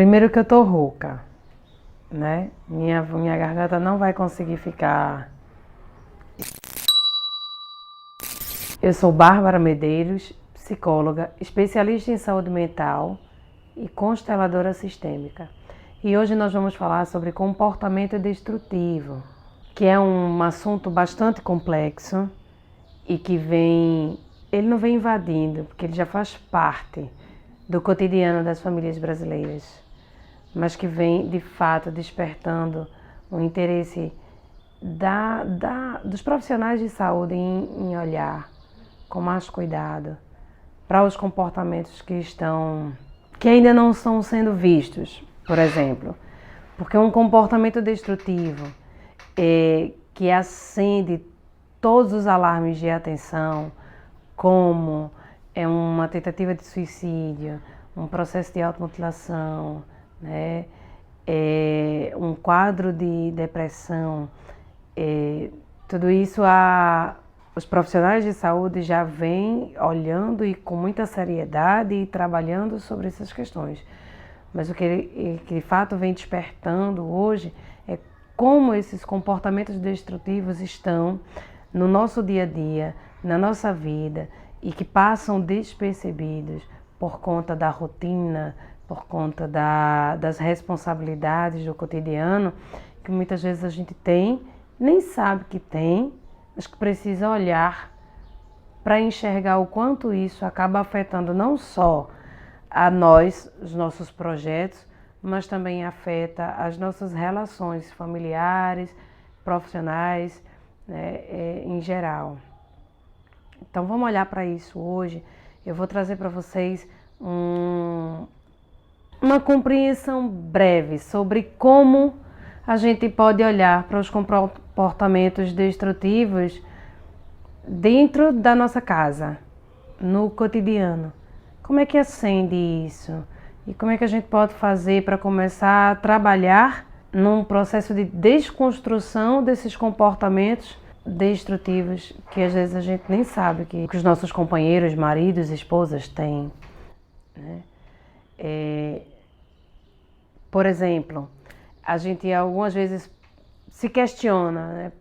Primeiro que eu tô rouca, né? Minha garganta não vai conseguir ficar. Eu sou Bárbara Medeiros, psicóloga, especialista em saúde mental e consteladora sistêmica. E hoje nós vamos falar sobre comportamento destrutivo, que é um assunto bastante complexo e que ele não vem invadindo, porque ele já faz parte do cotidiano das famílias brasileiras, mas que vem de fato despertando o interesse dos profissionais de saúde em olhar com mais cuidado para os comportamentos que ainda não estão sendo vistos, por exemplo, porque um comportamento destrutivo que acende todos os alarmes de atenção, como uma tentativa de suicídio, um processo de automutilação, né? Um quadro de depressão, tudo isso os profissionais de saúde já vêm olhando e com muita seriedade e trabalhando sobre essas questões. Mas o que de fato vem despertando hoje é como esses comportamentos destrutivos estão no nosso dia a dia, na nossa vida, e que passam despercebidos por conta da rotina, por conta das responsabilidades do cotidiano, que muitas vezes a gente tem, nem sabe que tem, mas que precisa olhar para enxergar o quanto isso acaba afetando não só a nós, os nossos projetos, mas também afeta as nossas relações familiares, profissionais, né, em geral. Então vamos olhar para isso hoje. Eu vou trazer para vocês uma compreensão breve sobre como a gente pode olhar para os comportamentos destrutivos dentro da nossa casa, no cotidiano. Como é que acende isso? E como é que a gente pode fazer para começar a trabalhar num processo de desconstrução desses comportamentos destrutivos que às vezes a gente nem sabe que os nossos companheiros, maridos, esposas têm, né? Por exemplo, a gente algumas vezes se questiona, né?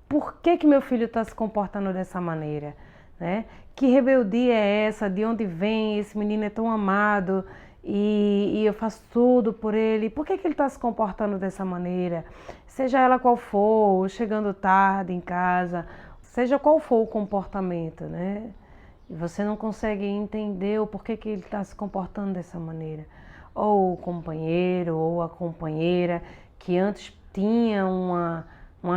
Por que meu filho está se comportando dessa maneira, né? Que rebeldia é essa? De onde vem? Esse menino é tão amado e eu faço tudo por ele. Por que ele está se comportando dessa maneira? Seja ela qual for, chegando tarde em casa, seja qual for o comportamento, né? E você não consegue entender o porquê que ele está se comportando dessa maneira. Ou o companheiro ou a companheira que antes tinha uma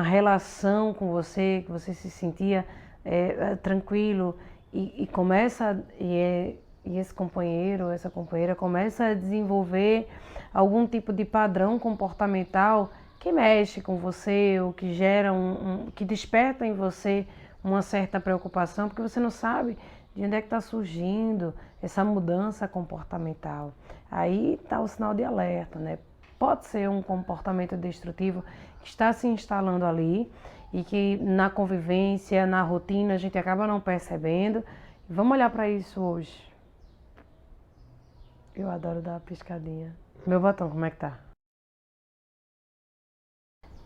relação com você, que você se sentia tranquilo e esse companheiro ou essa companheira começa a desenvolver algum tipo de padrão comportamental que mexe com você ou que gera que desperta em você uma certa preocupação, porque você não sabe de onde é que está surgindo essa mudança comportamental. Aí está o sinal de alerta, né? Pode ser um comportamento destrutivo que está se instalando ali e que na convivência, na rotina, a gente acaba não percebendo. Vamos olhar para isso hoje. Eu adoro dar uma piscadinha. Meu batom, como é que tá?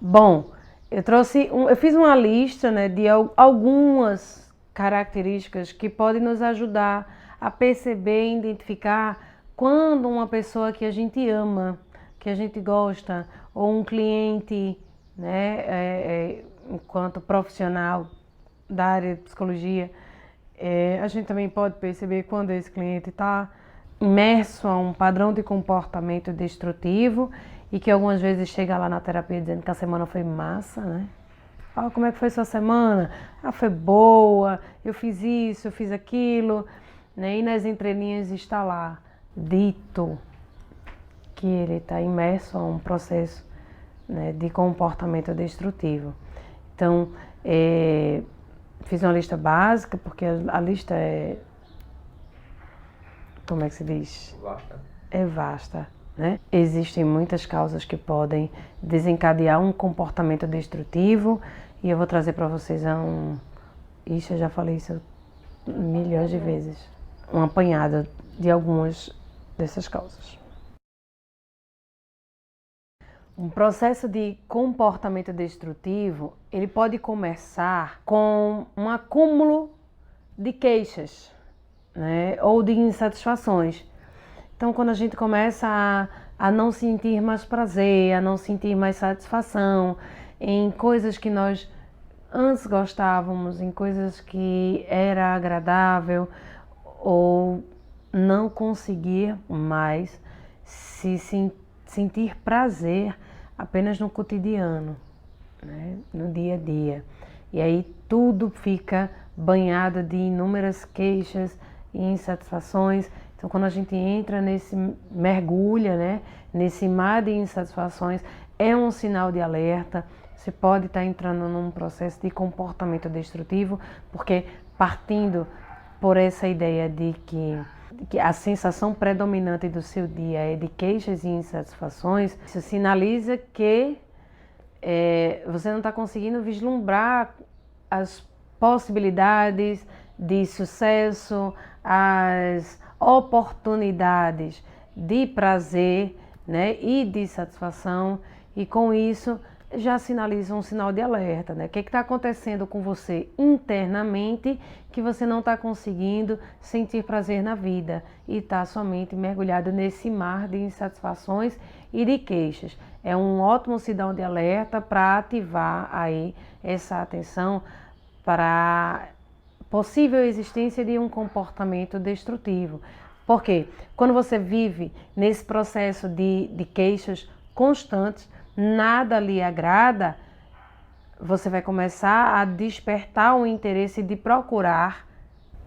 Bom, eu fiz uma lista, né, de algumas características que podem nos ajudar a perceber e identificar quando uma pessoa que a gente ama, que a gente gosta, ou um cliente, né, enquanto profissional da área de psicologia, a gente também pode perceber quando esse cliente está imerso a um padrão de comportamento destrutivo e que algumas vezes chega lá na terapia dizendo que a semana foi massa, né? Ah, como é que foi sua semana? Ah, foi boa, eu fiz isso, eu fiz aquilo, né? E nas entrelinhas está lá, dito que ele está imerso a um processo, né, de comportamento destrutivo. Então, fiz uma lista básica, porque a lista como é que se diz? Vasta. É vasta, né? Existem muitas causas que podem desencadear um comportamento destrutivo e eu vou trazer para vocês Ixi, eu já falei isso milhões de vezes. Uma apanhada de algumas dessas causas. Um processo de comportamento destrutivo, ele pode começar com um acúmulo de queixas, né? Ou de insatisfações. Então, quando a gente começa a não sentir mais prazer, a não sentir mais satisfação em coisas que nós antes gostávamos, em coisas que era agradável, ou não conseguir mais sentir prazer apenas no cotidiano, né? No dia a dia. E aí tudo fica banhado de inúmeras queixas e insatisfações. Então, quando a gente entra mergulha, né, nesse mar de insatisfações, é um sinal de alerta. Você pode estar entrando num processo de comportamento destrutivo, porque partindo por essa ideia de que a sensação predominante do seu dia é de queixas e insatisfações, isso sinaliza que você não está conseguindo vislumbrar as possibilidades de sucesso, as oportunidades de prazer, né, e de satisfação, e com isso já sinaliza um sinal de alerta, né? O que está acontecendo com você internamente que você não está conseguindo sentir prazer na vida e está somente mergulhado nesse mar de insatisfações e de queixas. É um ótimo sinal de alerta para ativar aí essa atenção para a possível existência de um comportamento destrutivo. Por quê? Quando você vive nesse processo de queixas constantes, nada lhe agrada, você vai começar a despertar o interesse de procurar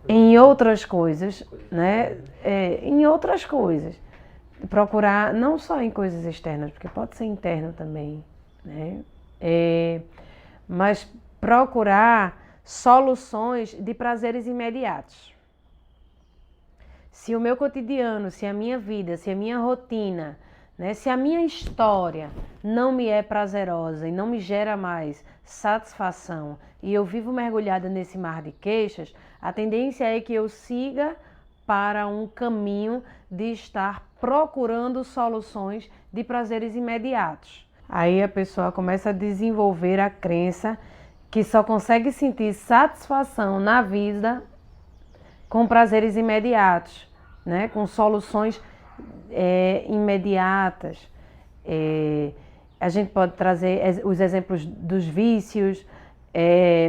em outras coisas, né? Em outras coisas. Procurar não só em coisas externas, porque pode ser interno também, né? Mas procurar soluções de prazeres imediatos. Se o meu cotidiano, se a minha vida, se a minha rotina, né, se a minha história não me é prazerosa e não me gera mais satisfação e eu vivo mergulhada nesse mar de queixas, a tendência é que eu siga para um caminho de estar procurando soluções de prazeres imediatos. Aí a pessoa começa a desenvolver a crença que só consegue sentir satisfação na vida com prazeres imediatos, né, com soluções imediatas. A gente pode trazer os exemplos dos vícios,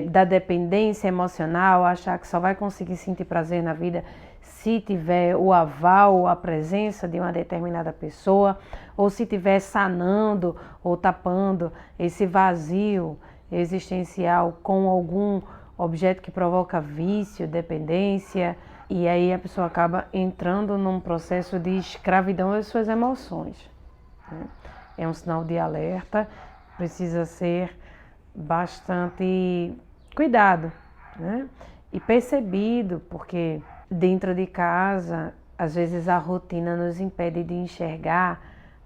da dependência emocional, achar que só vai conseguir sentir prazer na vida se tiver o aval, a presença de uma determinada pessoa, ou se tiver sanando ou tapando esse vazio existencial com algum objeto que provoca vício, dependência. E aí a pessoa acaba entrando num processo de escravidão das suas emoções, né? É um sinal de alerta, precisa ser bastante cuidado, né? E percebido, porque dentro de casa, às vezes a rotina nos impede de enxergar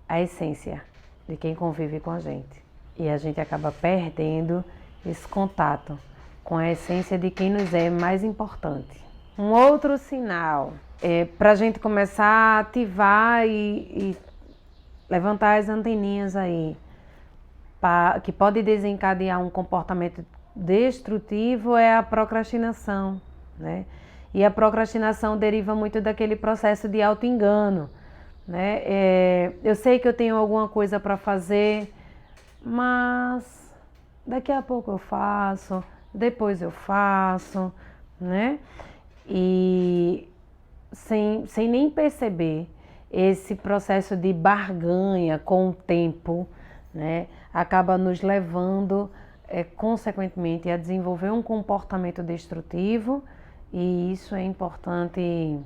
a essência de quem convive com a gente. E a gente acaba perdendo esse contato com a essência de quem nos é mais importante. Um outro sinal é para a gente começar a ativar e levantar as anteninhas aí, que pode desencadear um comportamento destrutivo, é a procrastinação, né? E a procrastinação deriva muito daquele processo de auto-engano, né? Eu sei que eu tenho alguma coisa para fazer, mas daqui a pouco eu faço, depois eu faço, né? E sem nem perceber esse processo de barganha com o tempo, né, acaba nos levando, consequentemente, a desenvolver um comportamento destrutivo, e isso é importante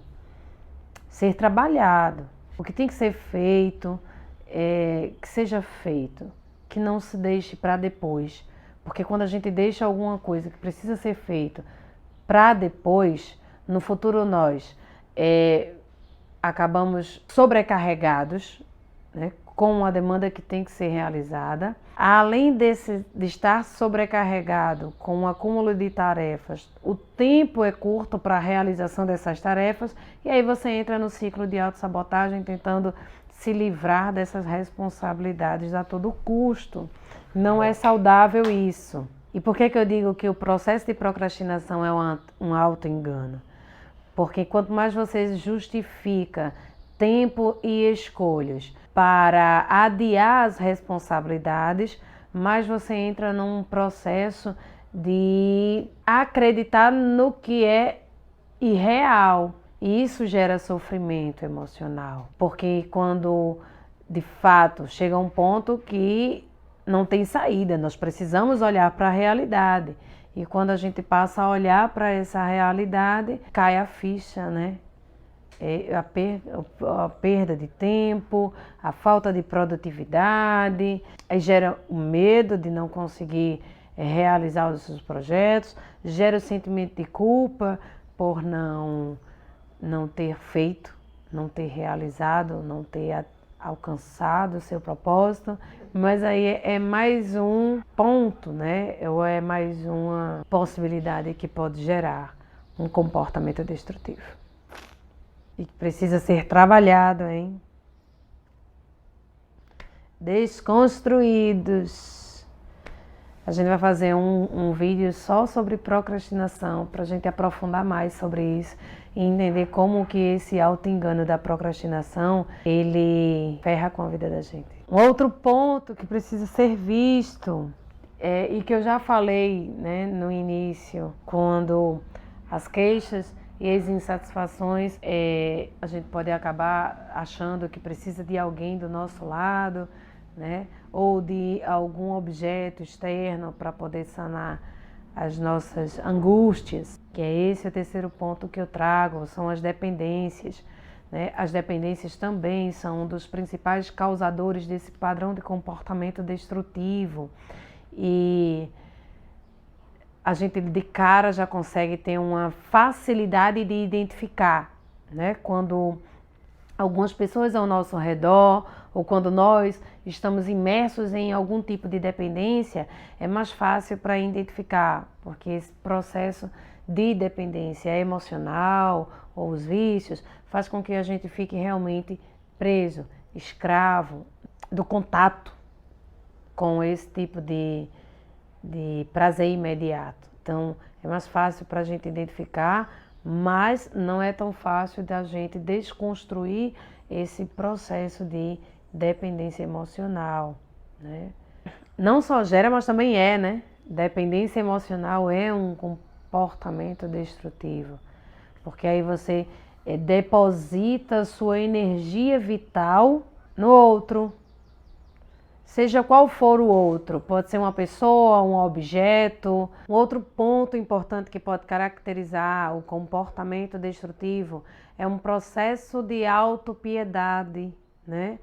ser trabalhado. O que tem que ser feito, que seja feito, que não se deixe para depois, porque quando a gente deixa alguma coisa que precisa ser feito para depois, no futuro nós acabamos sobrecarregados, né, com a demanda que tem que ser realizada. Além de estar sobrecarregado com um acúmulo de tarefas, o tempo é curto para a realização dessas tarefas, e aí você entra no ciclo de autossabotagem, tentando se livrar dessas responsabilidades a todo custo. Não é saudável isso. E por que eu digo que o processo de procrastinação é um auto-engano? Porque quanto mais você justifica tempo e escolhas para adiar as responsabilidades, mais você entra num processo de acreditar no que é irreal. E isso gera sofrimento emocional. Porque quando, de fato, chega um ponto que não tem saída, nós precisamos olhar para a realidade. E quando a gente passa a olhar para essa realidade, cai a ficha, né? A perda de tempo, a falta de produtividade, aí gera o medo de não conseguir realizar os seus projetos, gera o sentimento de culpa por não ter feito, não ter realizado, não ter alcançado o seu propósito. Mas aí é mais um ponto, né? Ou é mais uma possibilidade que pode gerar um comportamento destrutivo. E que precisa ser trabalhado, hein? Desconstruídos. A gente vai fazer um vídeo só sobre procrastinação, para a gente aprofundar mais sobre isso e entender como que esse auto-engano da procrastinação, ele ferra com a vida da gente. Um outro ponto que precisa ser visto, e que eu já falei, né, no início, quando as queixas e as insatisfações, a gente pode acabar achando que precisa de alguém do nosso lado, né? Ou de algum objeto externo para poder sanar as nossas angústias, que é esse o terceiro ponto que eu trago, são as dependências, né? As dependências também são um dos principais causadores desse padrão de comportamento destrutivo. E a gente de cara já consegue ter uma facilidade de identificar, né? Quando algumas pessoas ao nosso redor ou quando nós estamos imersos em algum tipo de dependência, é mais fácil para identificar, porque esse processo de dependência emocional ou os vícios faz com que a gente fique realmente preso, escravo do contato com esse tipo de prazer imediato. Então, é mais fácil para a gente identificar, mas não é tão fácil da gente desconstruir esse processo de dependência emocional, né? Não só gera, mas também né? Dependência emocional é um comportamento destrutivo, porque aí você deposita sua energia vital no outro, seja qual for o outro, pode ser uma pessoa, um objeto. Um outro ponto importante que pode caracterizar o comportamento destrutivo é um processo de autopiedade, né?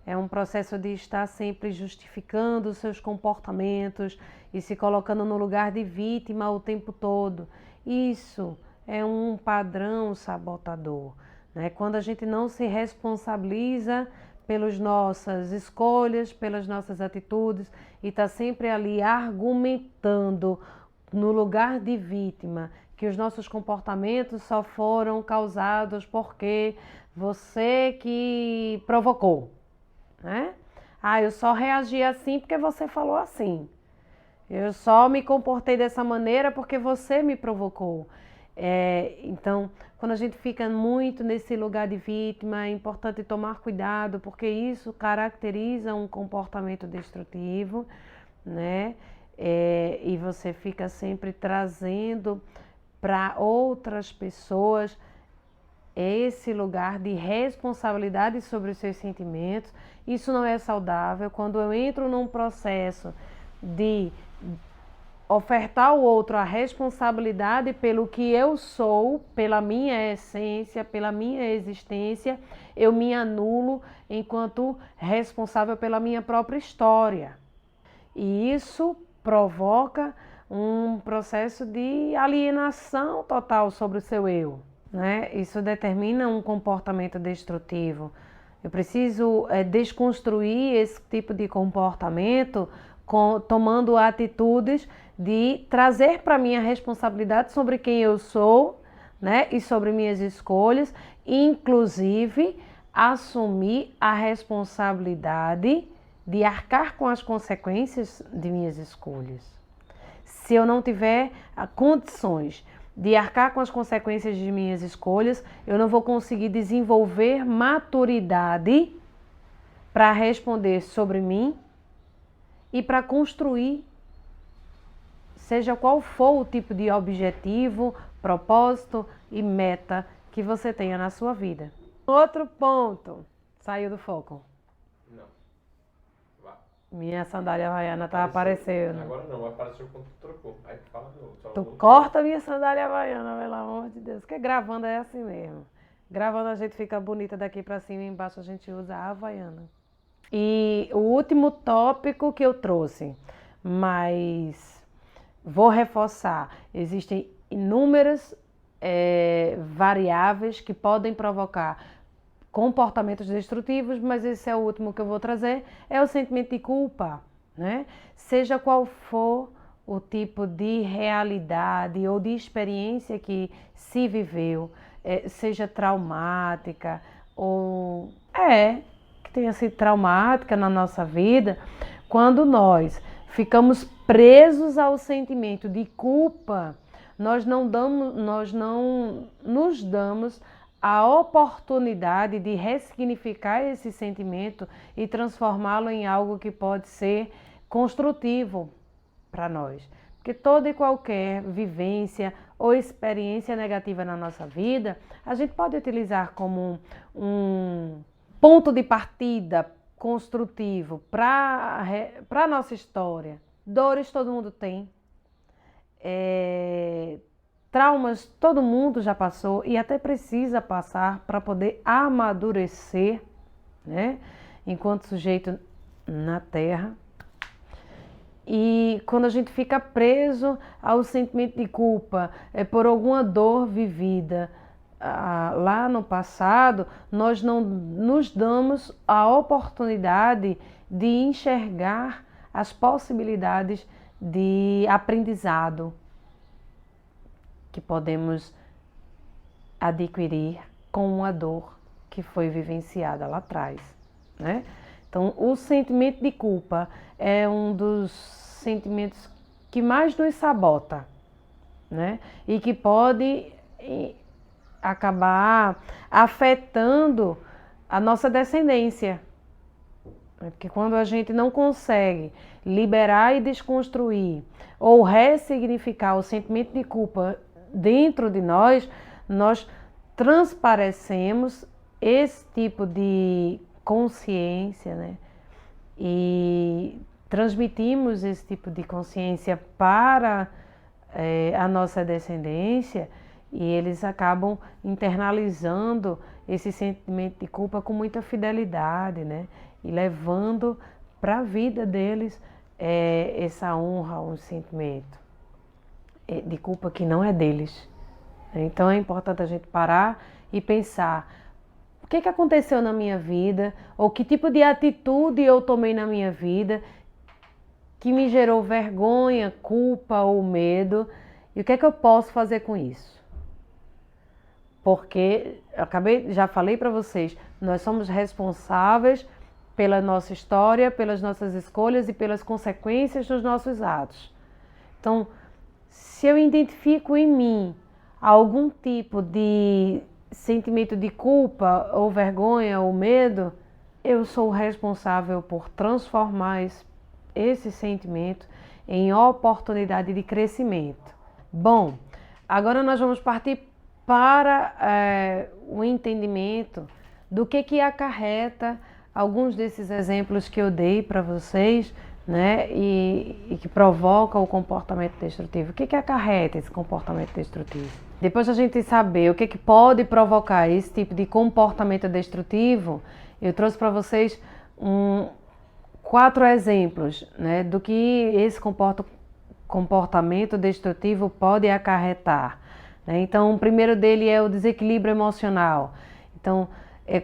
É um processo de estar sempre justificando os seus comportamentos e se colocando no lugar de vítima o tempo todo. Isso é um padrão sabotador, né? Quando a gente não se responsabiliza pelas nossas escolhas, pelas nossas atitudes e está sempre ali argumentando no lugar de vítima que os nossos comportamentos só foram causados porque você que provocou, né? Eu só reagi assim porque você falou assim. Eu só me comportei dessa maneira porque você me provocou. Então, quando a gente fica muito nesse lugar de vítima, é importante tomar cuidado, porque isso caracteriza um comportamento destrutivo, né? E você fica sempre trazendo para outras pessoas esse lugar de responsabilidade sobre os seus sentimentos. Isso não é saudável. Quando eu entro num processo de ofertar ao outro a responsabilidade pelo que eu sou, pela minha essência, pela minha existência, eu me anulo enquanto responsável pela minha própria história. E isso provoca um processo de alienação total sobre o seu eu, né? Isso determina um comportamento destrutivo. Eu preciso desconstruir esse tipo de comportamento tomando atitudes de trazer para mim a responsabilidade sobre quem eu sou, né, e sobre minhas escolhas, inclusive assumir a responsabilidade de arcar com as consequências de minhas escolhas. Se eu não tiver condições de arcar com as consequências de minhas escolhas, eu não vou conseguir desenvolver maturidade para responder sobre mim e para construir, seja qual for o tipo de objetivo, propósito e meta que você tenha na sua vida. Outro ponto. Saiu do foco. Não. Vá. Minha sandália havaiana tá aparecendo. Agora não, apareceu quando tu trocou. Aí tu fala de novo. Tu corta minha sandália havaiana, pelo amor de Deus. Porque gravando é assim mesmo. Gravando a gente fica bonita daqui pra cima e embaixo a gente usa a havaiana. E o último tópico que eu trouxe, mas vou reforçar. Existem inúmeras variáveis que podem provocar comportamentos destrutivos, mas esse é o último que eu vou trazer, é o sentimento de culpa, né? Seja qual for o tipo de realidade ou de experiência que se viveu, seja traumática ou que tenha sido traumática na nossa vida, quando nós ficamos presos ao sentimento de culpa, nós não nos damos a oportunidade de ressignificar esse sentimento e transformá-lo em algo que pode ser construtivo para nós. Porque toda e qualquer vivência ou experiência negativa na nossa vida, a gente pode utilizar como um ponto de partida construtivo para a nossa história. Dores todo mundo tem. Traumas todo mundo já passou e até precisa passar para poder amadurecer, né? Enquanto sujeito na Terra. E quando a gente fica preso ao sentimento de culpa por alguma dor vivida lá no passado, nós não nos damos a oportunidade de enxergar as possibilidades de aprendizado que podemos adquirir com uma dor que foi vivenciada lá atrás, né? Então, o sentimento de culpa é um dos sentimentos que mais nos sabota, né? E que pode acabar afetando a nossa descendência. Porque quando a gente não consegue liberar e desconstruir ou ressignificar o sentimento de culpa dentro de nós, nós transparecemos esse tipo de consciência, né? E transmitimos esse tipo de consciência para a nossa descendência e eles acabam internalizando esse sentimento de culpa com muita fidelidade, né? E levando para a vida deles essa honra, um sentimento de culpa que não é deles. Então é importante a gente parar e pensar o que aconteceu na minha vida ou que tipo de atitude eu tomei na minha vida que me gerou vergonha, culpa ou medo e o que eu posso fazer com isso. Porque já falei para vocês, nós somos responsáveis pela nossa história, pelas nossas escolhas e pelas consequências dos nossos atos. Então, se eu identifico em mim algum tipo de sentimento de culpa ou vergonha ou medo, eu sou responsável por transformar esse sentimento em oportunidade de crescimento. Bom, agora nós vamos partir para o entendimento do que acarreta alguns desses exemplos que eu dei para vocês, né, e que provoca o comportamento destrutivo. O que acarreta esse comportamento destrutivo? Depois de a gente saber o que pode provocar esse tipo de comportamento destrutivo, eu trouxe para vocês 4 exemplos, né, do que esse comportamento destrutivo pode acarretar. Né? Então, o primeiro dele é o desequilíbrio emocional. Então,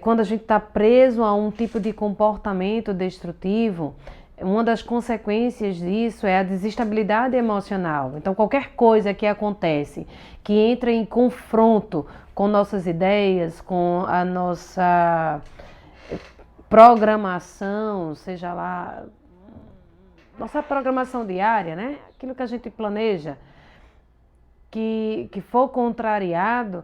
quando a gente está preso a um tipo de comportamento destrutivo, uma das consequências disso é a desestabilidade emocional. Então, qualquer coisa que acontece, que entra em confronto com nossas ideias, com a nossa programação, seja lá, nossa programação diária, né? Aquilo que a gente planeja, que for contrariado,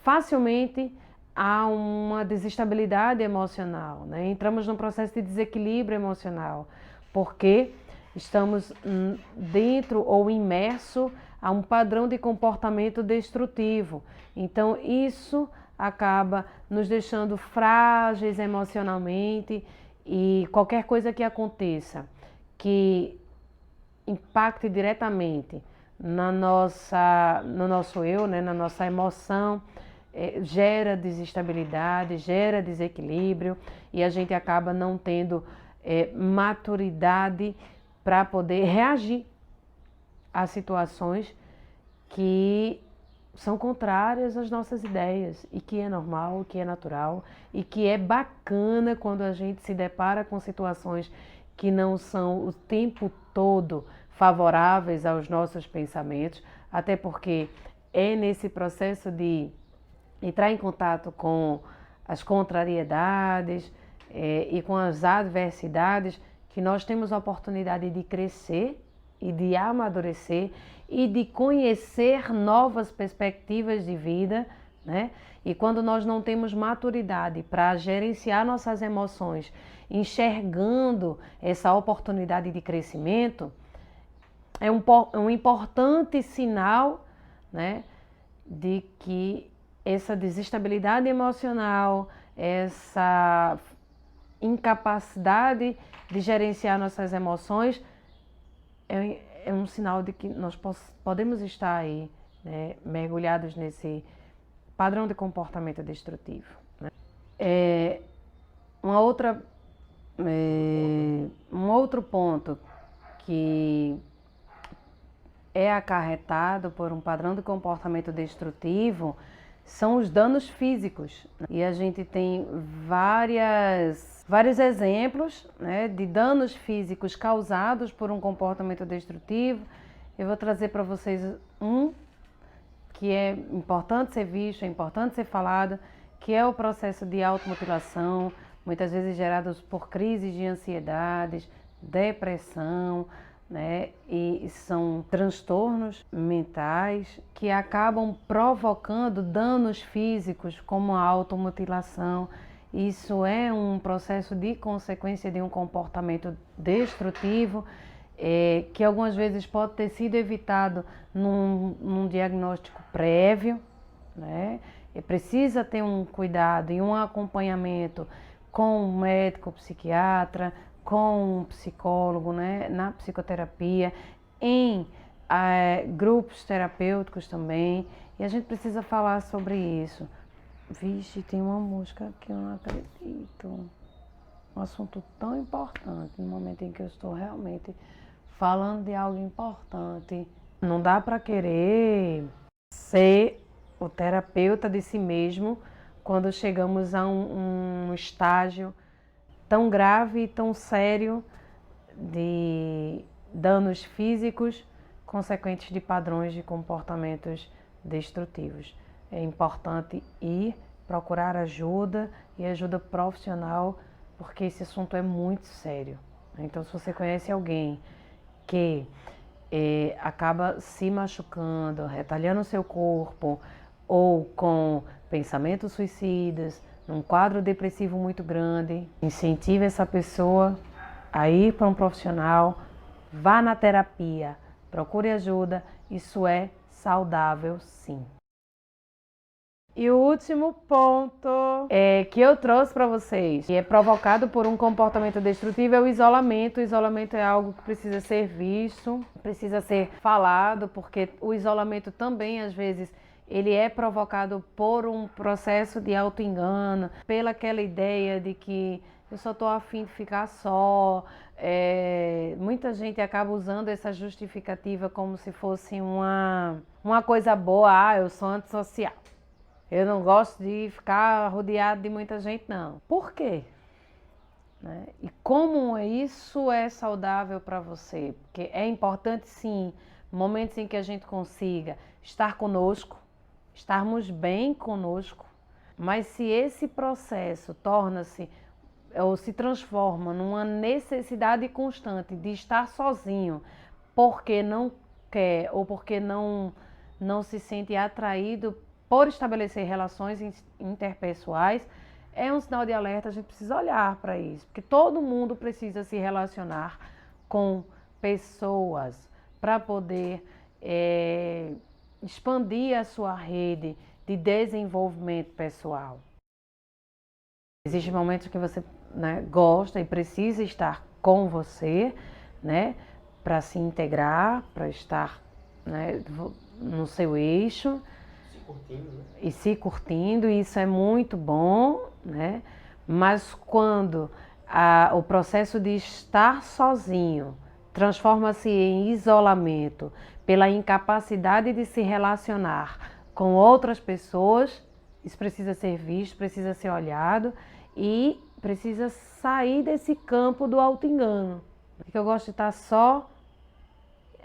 facilmente há uma desestabilidade emocional, né? Entramos num processo de desequilíbrio emocional, porque estamos dentro ou imerso a um padrão de comportamento destrutivo. Então, isso acaba nos deixando frágeis emocionalmente e qualquer coisa que aconteça que impacte diretamente no nosso eu, né, na nossa emoção, gera desestabilidade, gera desequilíbrio e a gente acaba não tendo maturidade para poder reagir a situações que são contrárias às nossas ideias e que é normal, que é natural e que é bacana quando a gente se depara com situações que não são o tempo todo favoráveis aos nossos pensamentos, até porque é nesse processo de entrar em contato com as contrariedades e com as adversidades que nós temos a oportunidade de crescer e de amadurecer e de conhecer novas perspectivas de vida, né? E quando nós não temos maturidade para gerenciar nossas emoções, enxergando essa oportunidade de crescimento, é um importante sinal, né, de que essa desestabilidade emocional, essa incapacidade de gerenciar nossas emoções é um sinal de que nós podemos estar aí, né, mergulhados nesse padrão de comportamento destrutivo, né? Um outro ponto que é acarretado por um padrão de comportamento destrutivo são os danos físicos. E a gente tem vários exemplos, né, de danos físicos causados por um comportamento destrutivo. Eu vou trazer para vocês um que é importante ser visto, é importante ser falado, que é o processo de automutilação, muitas vezes gerados por crises de ansiedades, depressão, né? E são transtornos mentais que acabam provocando danos físicos, como a automutilação. Isso é um processo de consequência de um comportamento destrutivo, que algumas vezes pode ter sido evitado num diagnóstico prévio, né? E precisa ter um cuidado e um acompanhamento com um médico psiquiatra, com um psicólogo, né, na psicoterapia, em grupos terapêuticos também, e a gente precisa falar sobre isso. Vixe, tem uma música que eu não acredito. Um assunto tão importante, no momento em que eu estou realmente falando de algo importante. Não dá para querer ser o terapeuta de si mesmo quando chegamos a um estágio tão grave e tão sério de danos físicos consequentes de padrões de comportamentos destrutivos. É importante ir procurar ajuda e ajuda profissional, porque esse assunto é muito sério. Então, se você conhece alguém que acaba se machucando, retalhando o seu corpo, ou com pensamentos suicidas, num quadro depressivo muito grande, incentive essa pessoa a ir para um profissional, vá na terapia, procure ajuda, isso é saudável sim. E o último ponto que eu trouxe para vocês, que é provocado por um comportamento destrutivo, é o isolamento. O isolamento é algo que precisa ser visto, precisa ser falado, porque o isolamento também, às vezes, ele é provocado por um processo de auto-engano, pela aquela ideia de que eu só estou a fim de ficar só. Muita gente acaba usando essa justificativa como se fosse uma coisa boa. Eu sou antissocial. Eu não gosto de ficar rodeado de muita gente, não. Por quê? né? E como isso é saudável para você? Porque é importante, sim, momentos em que a gente consiga estar conosco, estarmos bem conosco, mas se esse processo torna-se ou se transforma numa necessidade constante de estar sozinho, porque não quer ou porque não se sente atraído por estabelecer relações interpessoais, é um sinal de alerta, a gente precisa olhar para isso, porque todo mundo precisa se relacionar com pessoas para poder expandir a sua rede de desenvolvimento pessoal. Existem momentos que você, né, gosta e precisa estar com você, né, para se integrar, para estar, né, no seu eixo. Se curtindo, né? E se curtindo, e isso é muito bom, né? Mas quando o processo de estar sozinho transforma-se em isolamento pela incapacidade de se relacionar com outras pessoas, isso precisa ser visto, precisa ser olhado e precisa sair desse campo do auto-engano. Porque eu gosto de estar só,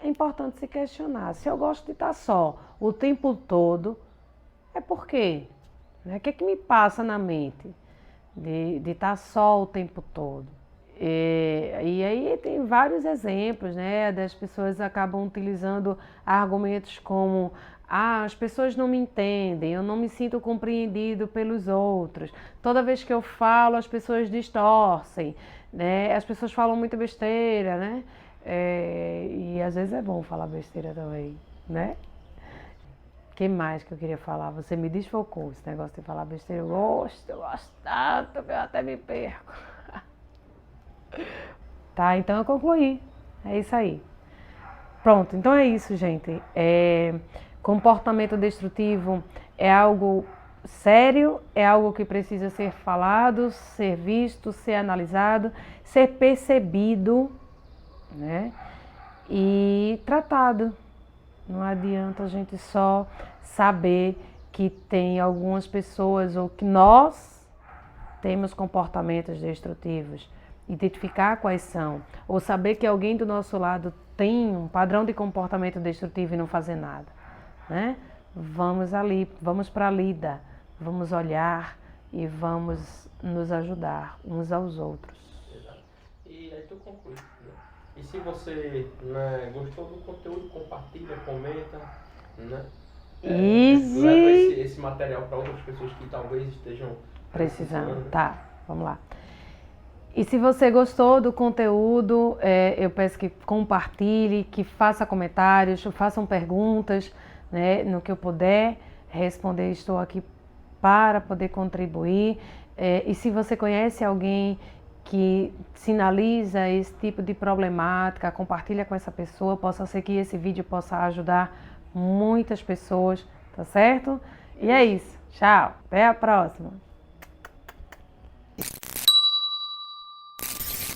é importante se questionar. Se eu gosto de estar só o tempo todo, é por quê? O que é que me passa na mente de estar só o tempo todo? E aí tem vários exemplos, né? Das pessoas acabam utilizando argumentos como as pessoas não me entendem, eu não me sinto compreendido pelos outros. Toda vez que eu falo, as pessoas distorcem, né? As pessoas falam muita besteira, né? E às vezes é bom falar besteira também, né? O que mais que eu queria falar? Você me desfocou esse negócio de falar besteira. Eu gosto tanto que eu até me perco. Tá, então eu concluí. É isso aí. Pronto, então é isso, gente. Comportamento destrutivo é algo sério, é algo que precisa ser falado, ser visto, ser analisado, ser percebido, né? E tratado. Não adianta a gente só saber que tem algumas pessoas ou que nós temos comportamentos destrutivos, identificar quais são, ou saber que alguém do nosso lado tem um padrão de comportamento destrutivo e não fazer nada, né? Vamos ali, vamos para a lida, vamos olhar e vamos nos ajudar uns aos outros. Exato. E aí tu conclui, né? E se você, né, gostou do conteúdo, compartilha, comenta, né? Leva esse material para outras pessoas que talvez estejam precisando. Tá, vamos lá. E se você gostou do conteúdo, eu peço que compartilhe, que faça comentários, façam perguntas, né, no que eu puder responder. Estou aqui para poder contribuir. E se você conhece alguém que sinaliza esse tipo de problemática, compartilha com essa pessoa, possa ser que esse vídeo possa ajudar muitas pessoas, tá certo? E é isso. Tchau, até a próxima.